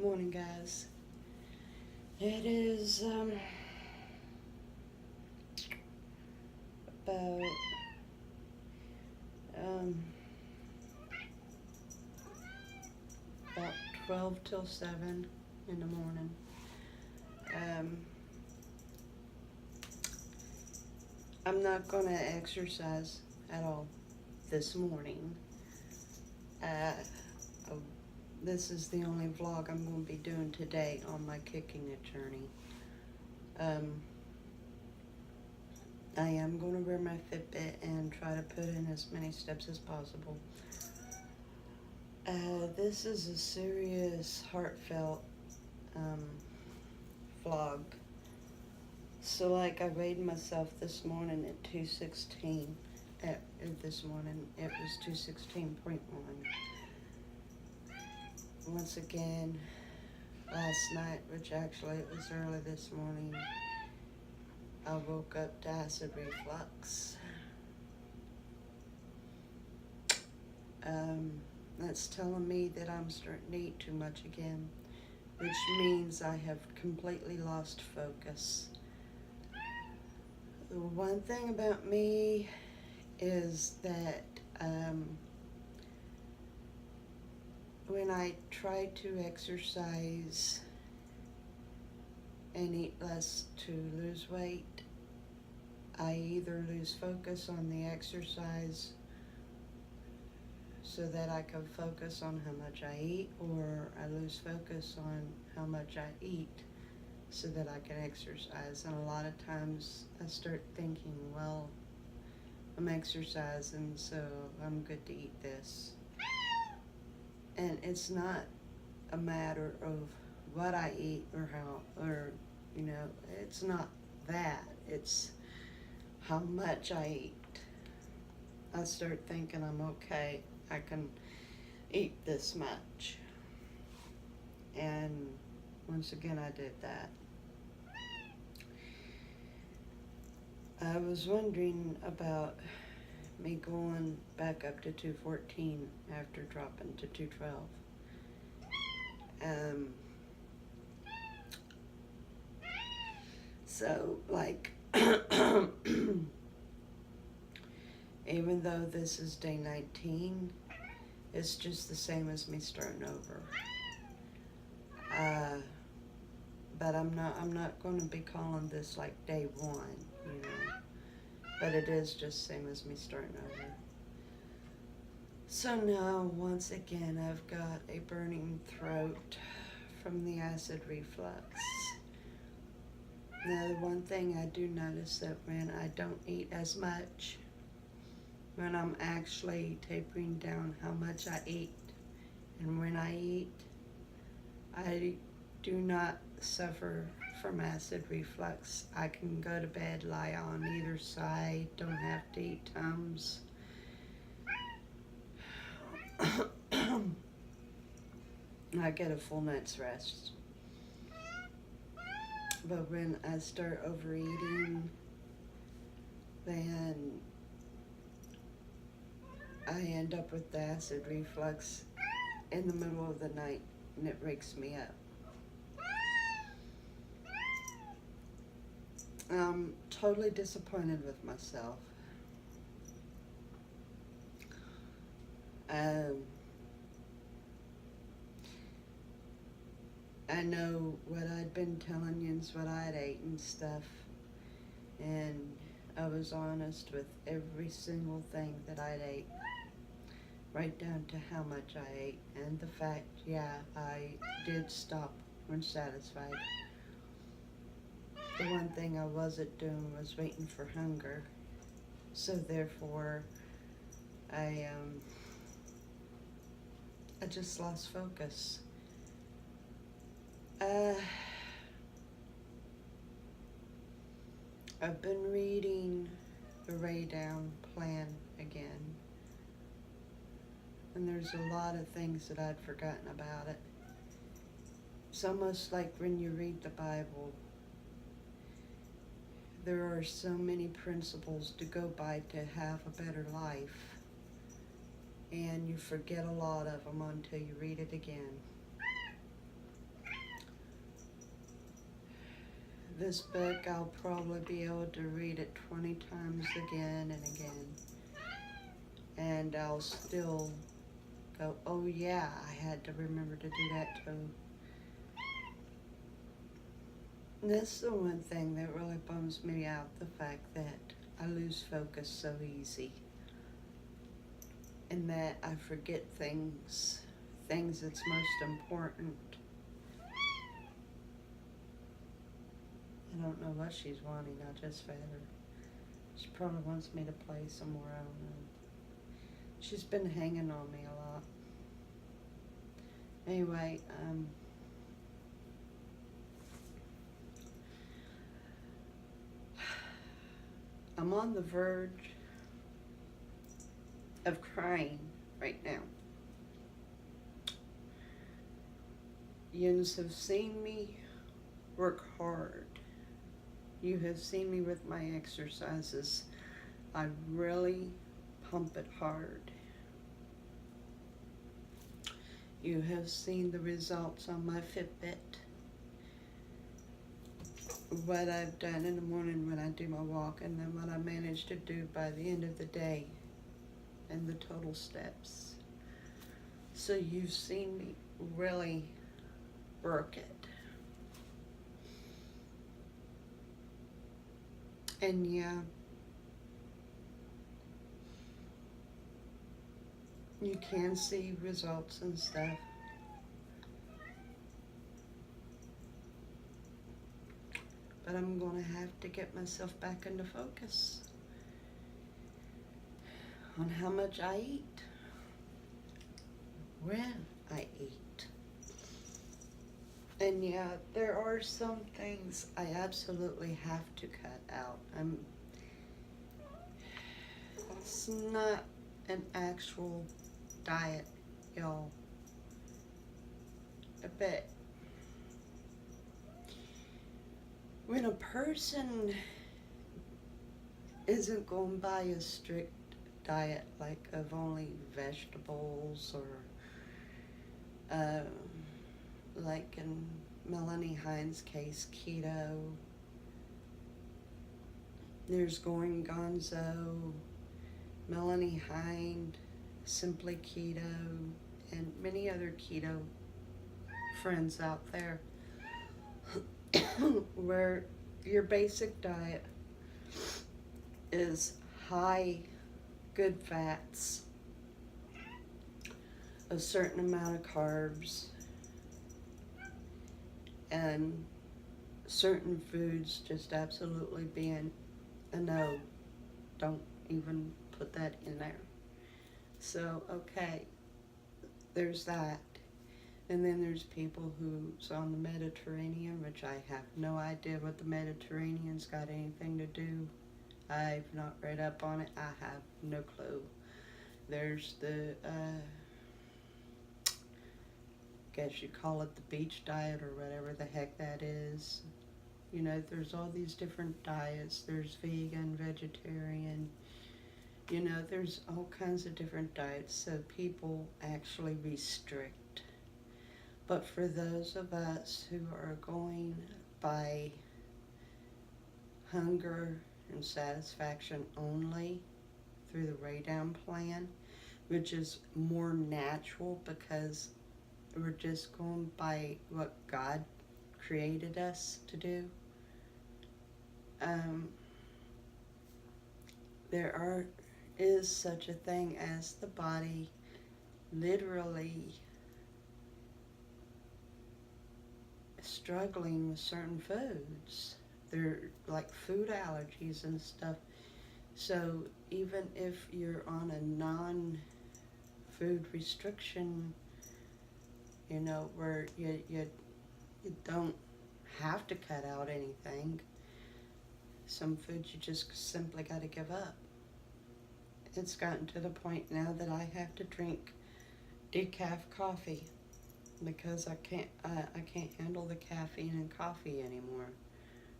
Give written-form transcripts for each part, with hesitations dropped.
Morning, guys. It is about um, about 12 till 7 in the morning. Um, I'm not gonna exercise at all this morning. Uh, oh, this is the only vlog I'm going to be doing today on my kicking it journey. I am going to wear my Fitbit and try to put in as many steps as possible. This is a serious, heartfelt vlog. So, like, I weighed myself this morning at 216. This morning, it was 216.1. Once again, last night, which actually it was early this morning, I woke up to acid reflux. That's telling me that I'm starting to eat too much again, which means I have completely lost focus. The one thing about me is that when I try to exercise and eat less to lose weight, I either lose focus on the exercise so that I can focus on how much I eat, or I lose focus on how much I eat so that I can exercise. And a lot of times I start thinking, well, I'm exercising, so I'm good to eat this. And it's not a matter of what I eat or how, or, it's not that. It's how much I eat. I start thinking I'm okay. I can eat this much. And once again, I did that. I was wondering about me going back up to 214 after dropping to 212. So, like, even though this is day 19, it's just the same as me starting over. But I'm not going to be calling this like day one, But it is just same as me starting over. So now, once again, I've got a burning throat from the acid reflux. Now, the one thing I do notice that when I don't eat as much, when I'm actually tapering down how much I eat, and when I eat, I do not suffer from acid reflux. I can go to bed, lie on either side, don't have to eat Tums. I get a full night's rest. But when I start overeating, then I end up with the acid reflux in the middle of the night, and it wakes me up. I'm totally disappointed with myself. I know what I'd been telling you is what I'd ate and stuff, and I was honest with every single thing that I'd ate, right down to how much I ate, and the fact, I did stop when satisfied. The one thing I wasn't doing was waiting for hunger, so therefore I just lost focus. I've been reading the Ray Down Plan again, and there's a lot of things that I'd forgotten about it. It's almost like when you read the Bible, there are so many principles to go by to have a better life, and you forget a lot of them until you read it again. This book, I'll probably be able to read it 20 times again and again. And I'll still go, oh yeah, I had to remember to do that too. This is the one thing that really bums me out, the fact that I lose focus so easy. And that I forget things that's most important. I don't know what she's wanting, I just fed her. She probably wants me to play some more, I don't know. She's been hanging on me a lot. Anyway, I'm on the verge of crying right now. You have seen me work hard. You have seen me with my exercises. I really pump it hard. You have seen the results on my Fitbit. What I've done in the morning when I do my walk, and then what I managed to do by the end of the day, and the total steps. So you've seen me really work it. And yeah, you can see results and stuff. But I'm going to have to get myself back into focus on how much I eat, when I eat. And yeah, there are some things I absolutely have to cut out. It's not an actual diet, y'all. But when a person isn't going by a strict diet, like of only vegetables, or like in Melanie Hines' case, keto. There's Going Gonzo, Melanie Hind, Simply Keto, and many other keto friends out there where your basic diet is high good fats, a certain amount of carbs, and certain foods just absolutely being a no. Don't even put that in there. So, okay, there's that. And then there's people who's on the Mediterranean, which I have no idea what the Mediterranean's got anything to do. I've not read up on it. I have no clue. There's the, guess you call it the beach diet or whatever the heck that is. You know, there's all these different diets. There's vegan, vegetarian. You know, there's all kinds of different diets, so people actually restrict. But for those of us who are going by hunger and satisfaction only through the Ray Down plan, which is more natural because we're just going by what God created us to do. There is such a thing as the body literally struggling with certain foods. They're like food allergies and stuff. So even if you're on a non-food restriction, you know, where you don't have to cut out anything, some foods you just simply got to give up. It's gotten to the point now that I have to drink decaf coffee because I can't handle the caffeine in coffee anymore.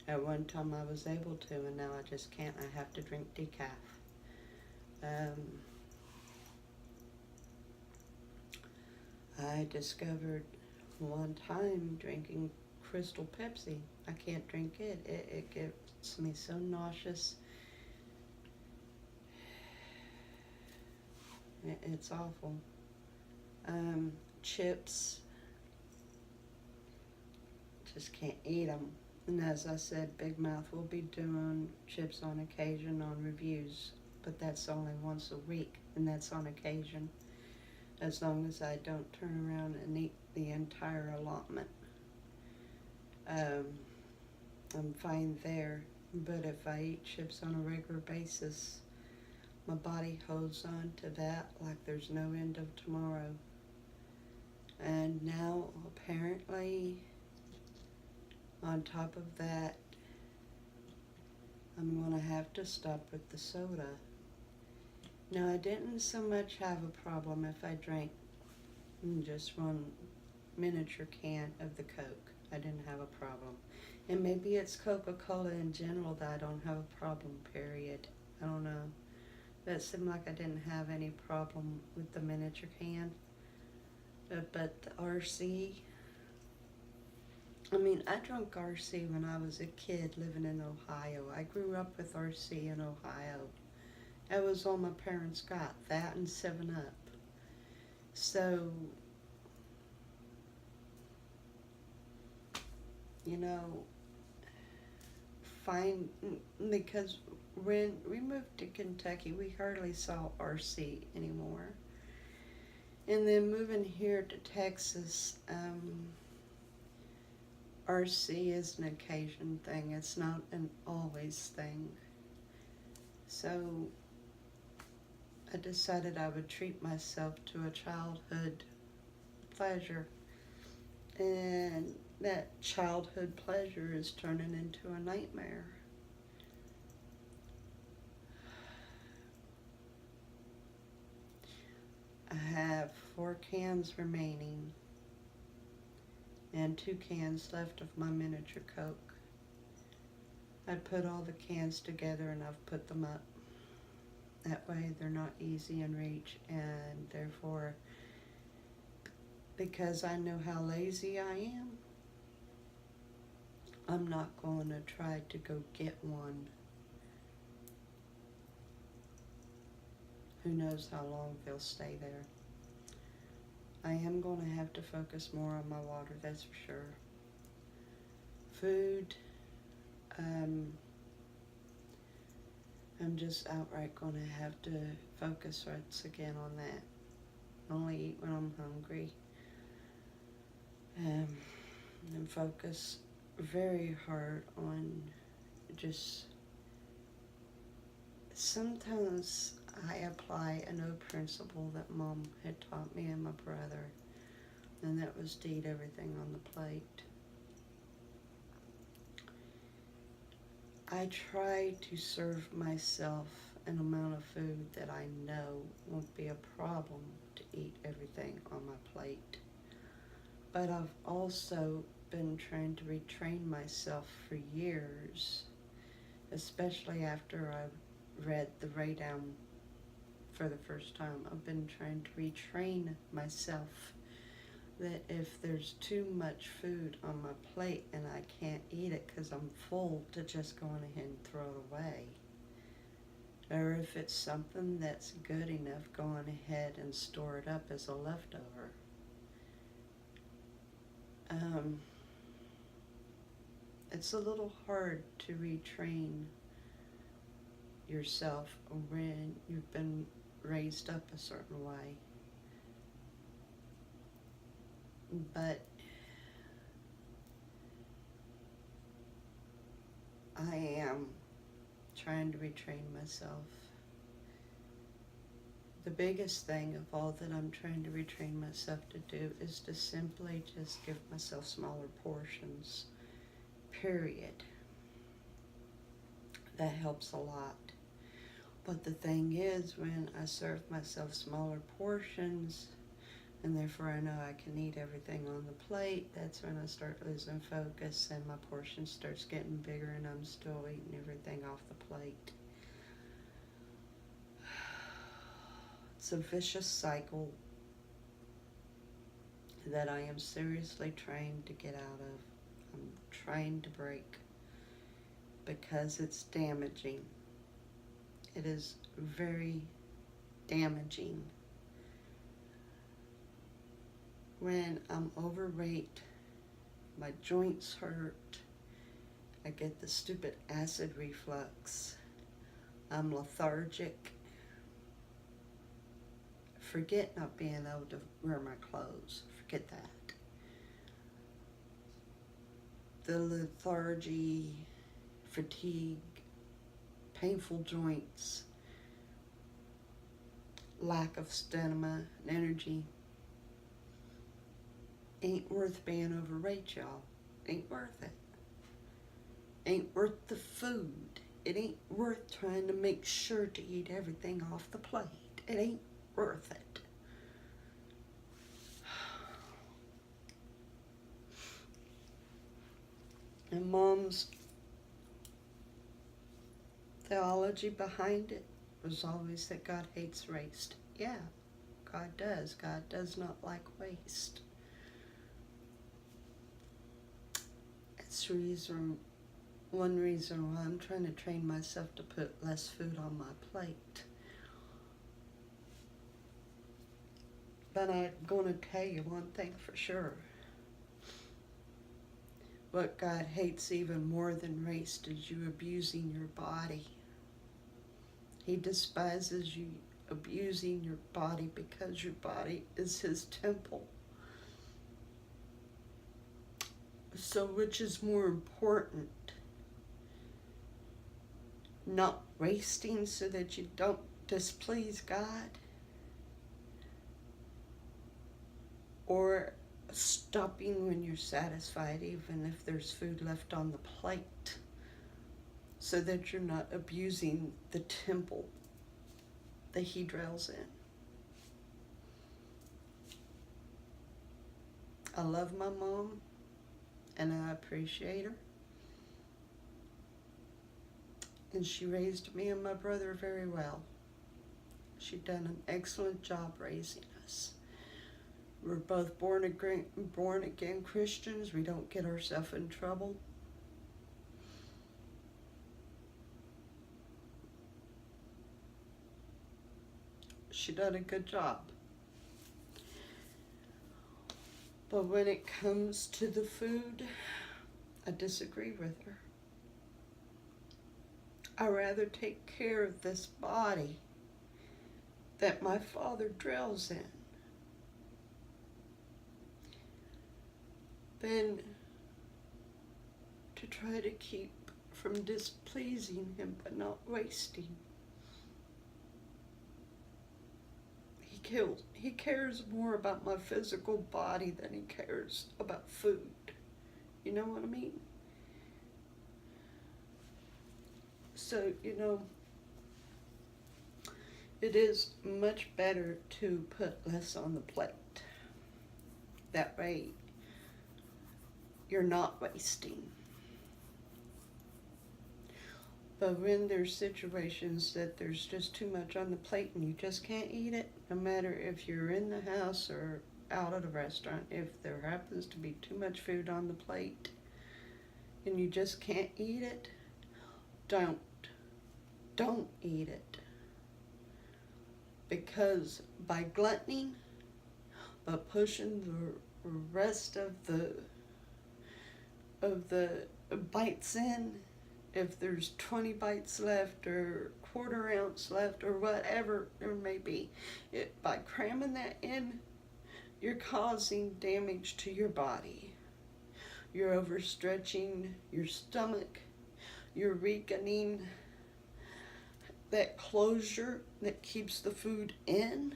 At one time I was able to, and now I just can't. I have to drink decaf. I discovered one time drinking Crystal Pepsi. I can't drink it. It gets me so nauseous. It's awful. Chips, just can't eat them. And as I said, Big Mouth will be doing chips on occasion on reviews, but that's only once a week, and that's on occasion, as long as I don't turn around and eat the entire allotment. I'm fine there, but if I eat chips on a regular basis, my body holds on to that like there's no end of tomorrow. And now, apparently, on top of that, I'm going to have to stop with the soda. Now, I didn't so much have a problem if I drank just one miniature can of the Coke. I didn't have a problem. And maybe it's Coca-Cola in general that I don't have a problem, period. I don't know. But it seemed like I didn't have any problem with the miniature can. But the RC, I mean, I drank RC when I was a kid living in Ohio. I grew up with RC in Ohio. That was all my parents got, that and 7-Up. So, you know, fine, because when we moved to Kentucky, we hardly saw RC anymore. And then moving here to Texas, RC is an occasion thing. It's not an always thing. So I decided I would treat myself to a childhood pleasure. And that childhood pleasure is turning into a nightmare. I have 4 cans remaining and 2 cans left of my miniature Coke. I put all the cans together and I've put them up. That way they're not easy in reach, and therefore, because I know how lazy I am, I'm not going to try to go get one. Who knows how long they'll stay there. I am going to have to focus more on my water, that's for sure. Food, I'm just outright going to have to focus once again on that. Only eat when I'm hungry. And focus very hard on just, sometimes I apply an old principle that Mom had taught me and my brother, and that was to eat everything on the plate. I try to serve myself an amount of food that I know won't be a problem to eat everything on my plate. But I've also been trying to retrain myself for years, especially after I read The Ray Down for the first time. I've been trying to retrain myself that if there's too much food on my plate and I can't eat it because I'm full, to just go on ahead and throw it away. Or if it's something that's good enough, go on ahead and store it up as a leftover. It's a little hard to retrain yourself when you've been raised up a certain way. But I am trying to retrain myself. The biggest thing of all that I'm trying to retrain myself to do is to simply just give myself smaller portions, period. That helps a lot. But the thing is, when I serve myself smaller portions, and therefore I know I can eat everything on the plate, that's when I start losing focus and my portion starts getting bigger and I'm still eating everything off the plate. It's a vicious cycle that I am seriously trying to get out of. I'm trying to break because it's damaging. It is very damaging. When I'm overweight, my joints hurt. I get the stupid acid reflux. I'm lethargic. Forget not being able to wear my clothes. Forget that. The lethargy, fatigue, painful joints, lack of stamina and energy ain't worth being overweight, y'all. Ain't worth it. Ain't worth the food. It ain't worth trying to make sure to eat everything off the plate. It ain't worth it. And Mom's theology behind it was always that God hates waste. Yeah, God does. God does not like waste. It's one reason why I'm trying to train myself to put less food on my plate. But I'm going to tell you one thing for sure. What God hates even more than waste is you abusing your body. He despises you abusing your body because your body is His temple. So which is more important? Not wasting so that you don't displease God? Or stopping when you're satisfied, even if there's food left on the plate, so that you're not abusing the temple that He dwells in? I love my mom, and I appreciate her. And she raised me and my brother very well. She'd done an excellent job raising us. We're both born again Christians. We don't get ourselves in trouble. She done a good job. But when it comes to the food, I disagree with her. I rather take care of this body that my Father dwells in than to try to keep from displeasing Him but not wasting. He cares more about my physical body than He cares about food. You know what I mean? So, it is much better to put less on the plate. That way, you're not wasting. But when there's situations that there's just too much on the plate and you just can't eat it, no matter if you're in the house or out at a restaurant, if there happens to be too much food on the plate and you just can't eat it, don't eat it. Because by gluttony, by pushing the rest of the bites in, if there's 20 bites left or quarter ounce left or whatever there may be, by cramming that in, you're causing damage to your body. You're overstretching your stomach. You're weakening that closure that keeps the food in.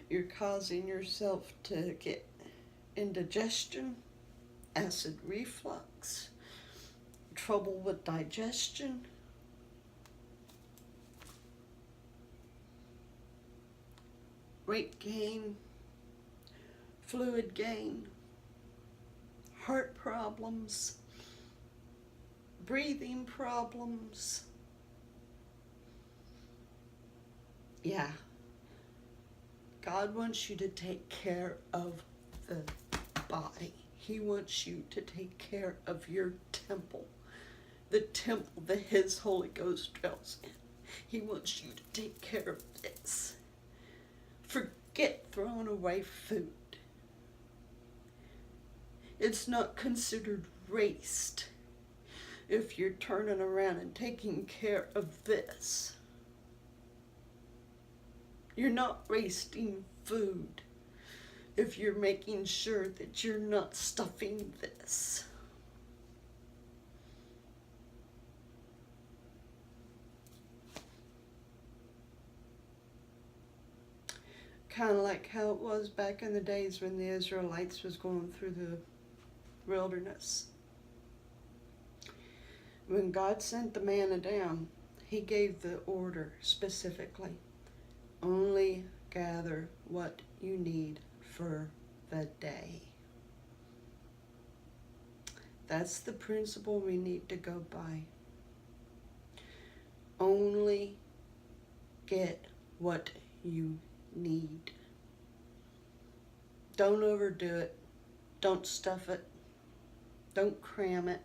You're causing yourself to get indigestion, acid reflux, trouble with digestion. Weight gain, fluid gain, heart problems, breathing problems. Yeah. God wants you to take care of the body. He wants you to take care of your temple, the temple that His Holy Ghost dwells in. He wants you to take care of this. Forget throwing away food. It's not considered waste if you're turning around and taking care of this. You're not wasting food if you're making sure that you're not stuffing this. Kind of like how it was back in the days when the Israelites was going through the wilderness. When God sent the manna down, He gave the order specifically. Only gather what you need for the day. That's the principle we need to go by. Only get what you need. Don't overdo it. Don't stuff it. Don't cram it.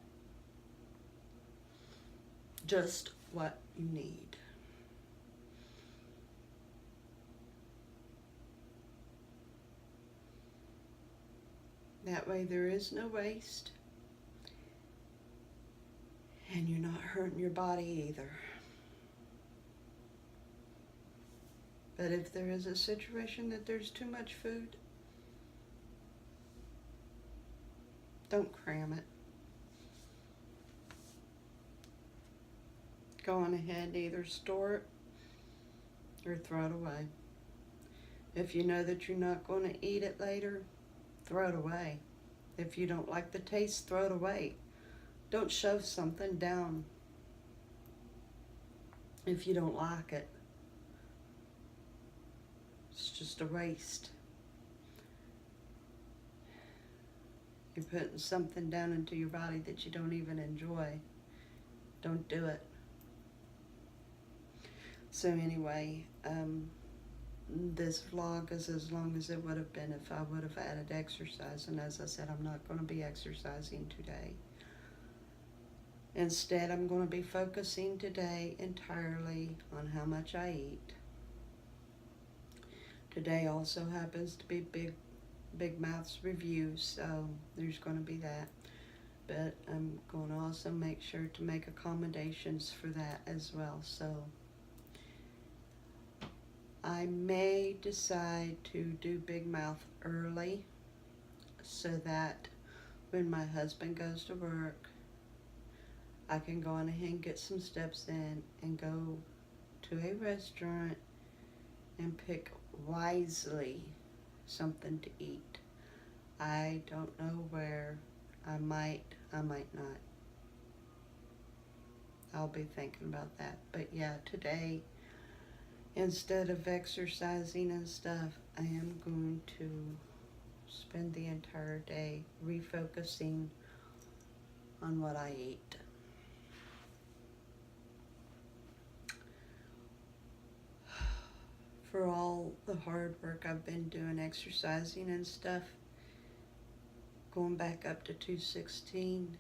Just what you need. That way there is no waste. And you're not hurting your body either. But if there is a situation that there's too much food, don't cram it. Go on ahead, either store it or throw it away. If you know that you're not going to eat it later, throw it away. If you don't like the taste, throw it away. Don't shove something down if you don't like it. It's just a waste. You're putting something down into your body that you don't even enjoy. Don't do it. So anyway, this vlog is as long as it would have been if I would have added exercise. And as I said, I'm not going to be exercising today. Instead, I'm going to be focusing today entirely on how much I eat. Today also happens to be Big Mouth's review, so there's going to be that. But I'm going to also make sure to make accommodations for that as well. So I may decide to do Big Mouth early so that when my husband goes to work, I can go on ahead and get some steps in and go to a restaurant and pick wisely something to eat. I don't know where. I might not. I'll be thinking about that. But yeah, today, instead of exercising and stuff, I am going to spend the entire day refocusing on what I eat. For all the hard work I've been doing exercising and stuff, going back up to 216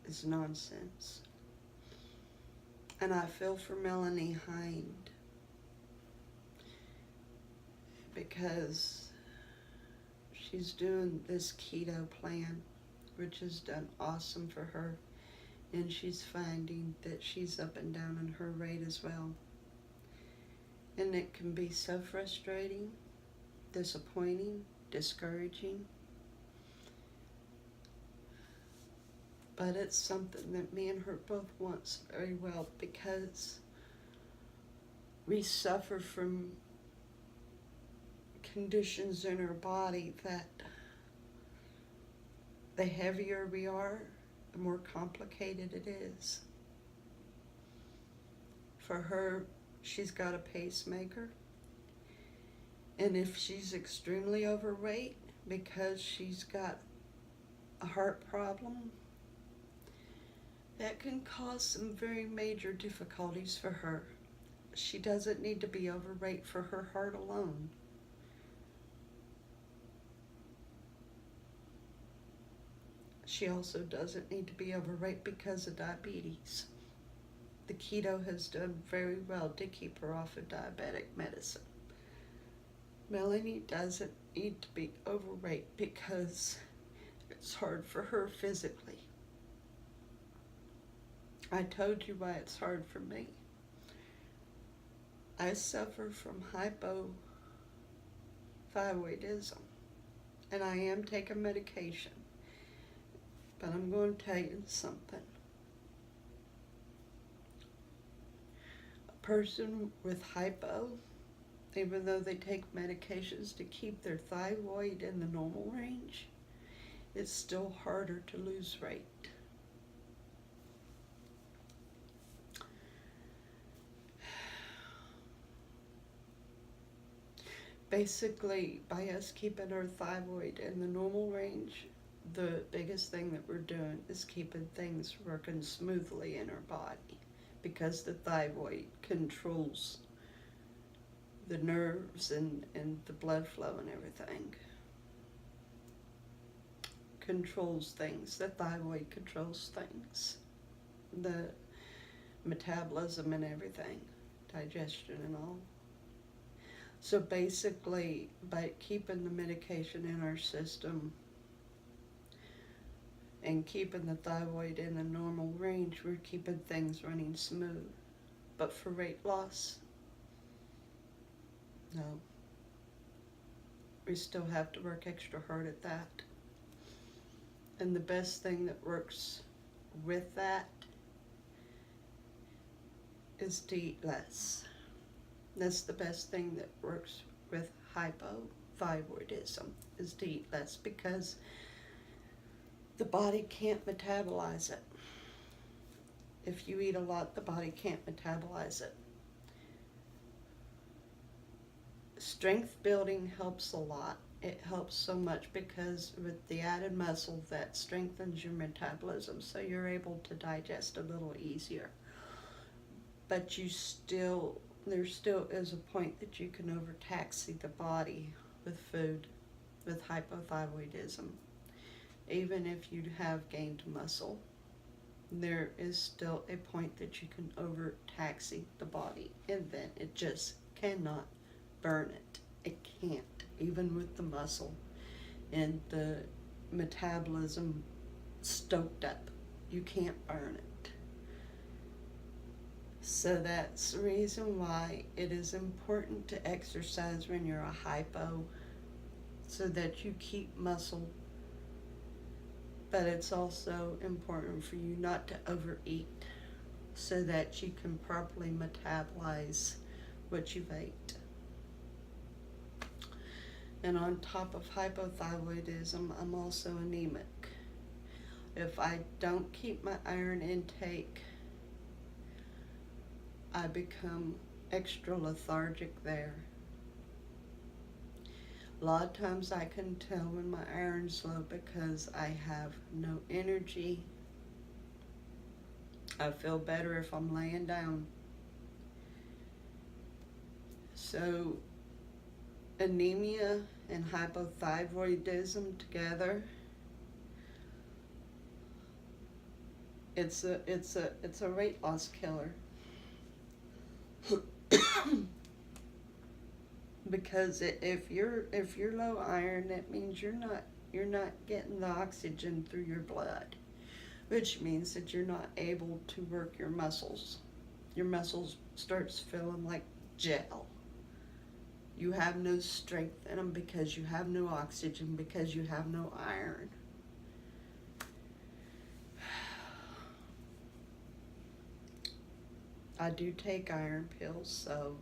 is nonsense. And I feel for Melanie Hind because she's doing this keto plan, which has done awesome for her. And she's finding that she's up and down in her rate as well. And it can be so frustrating, disappointing, discouraging. But it's something that me and her both want very well, because we suffer from conditions in our body that the heavier we are, the more complicated it is. For her, she's got a pacemaker. And if she's extremely overweight because she's got a heart problem, that can cause some very major difficulties for her. She doesn't need to be overweight for her heart alone. She also doesn't need to be overweight because of diabetes. The keto has done very well to keep her off of diabetic medicine. Melanie doesn't need to be overweight because it's hard for her physically. I told you why it's hard for me. I suffer from hypothyroidism, and I am taking medication. But I'm going to tell you something. A person with hypo, even though they take medications to keep their thyroid in the normal range, it's still harder to lose weight. Basically, by us keeping our thyroid in the normal range, the biggest thing that we're doing is keeping things working smoothly in our body, because the thyroid controls the nerves and the blood flow and everything. Controls things. The thyroid controls things. The metabolism and everything. Digestion and all. So basically, by keeping the medication in our system and keeping the thyroid in the normal range, we're keeping things running smooth. But for weight loss, no. We still have to work extra hard at that. And the best thing that works with that is to eat less. That's the best thing that works with hypothyroidism, is to eat less, because the body can't metabolize it. If you eat a lot, the body can't metabolize it. Strength building helps a lot. It helps so much because with the added muscle, that strengthens your metabolism, so you're able to digest a little easier. But there still is a point that you can overtax the body with food, with hypothyroidism. Even if you have gained muscle, there is still a point that you can overtax the body, and then it just cannot burn it. It can't, even with the muscle and the metabolism stoked up. You can't burn it. So that's the reason why it is important to exercise when you're a hypo, so that you keep muscle. But it's also important for you not to overeat, so that you can properly metabolize what you've ate. And on top of hypothyroidism, I'm also anemic. If I don't keep my iron intake, I become extra lethargic there. A lot of times I can tell when my iron's low because I have no energy. I feel better if I'm laying down. So anemia and hypothyroidism together, it's a weight loss killer. Because if you're low iron, that means you're not getting the oxygen through your blood, which means that you're not able to work your muscles. Your muscles starts feeling like gel. You have no strength in them because you have no oxygen, because you have no iron. I do take iron pills, so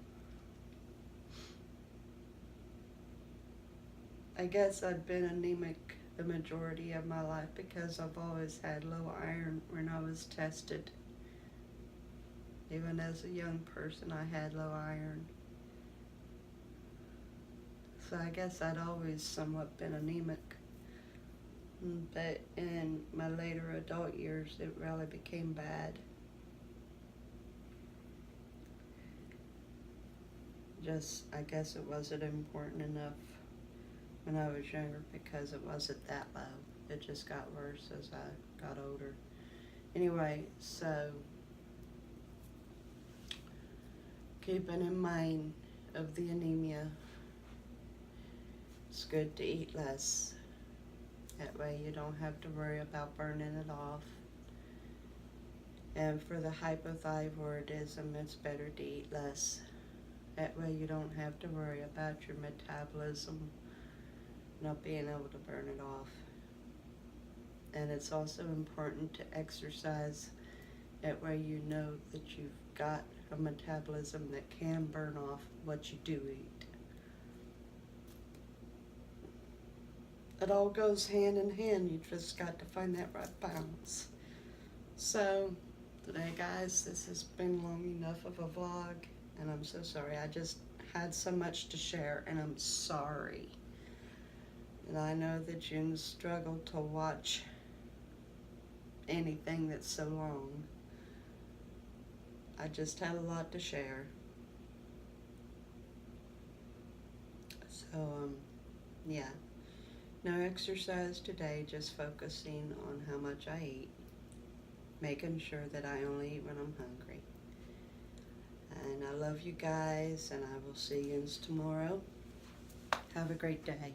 I guess I've been anemic the majority of my life because I've always had low iron when I was tested. Even as a young person, I had low iron. So I guess I'd always somewhat been anemic. But in my later adult years, it really became bad. I guess it wasn't important enough when I was younger because it wasn't that low. It just got worse as I got older. Anyway, so keeping in mind of the anemia, it's good to eat less. That way you don't have to worry about burning it off. And for the hypothyroidism, it's better to eat less. That way you don't have to worry about your metabolism not being able to burn it off. And it's also important to exercise. That way you know that you've got a metabolism that can burn off what you do eat. It all goes hand in hand. You just got to find that right balance. So today, guys, this has been long enough of a vlog, and I'm so sorry. I just had so much to share, and I'm sorry. And I know that you struggle to watch anything that's so long. I just had a lot to share. So, yeah. No exercise today, just focusing on how much I eat. Making sure that I only eat when I'm hungry. And I love you guys, and I will see you tomorrow. Have a great day.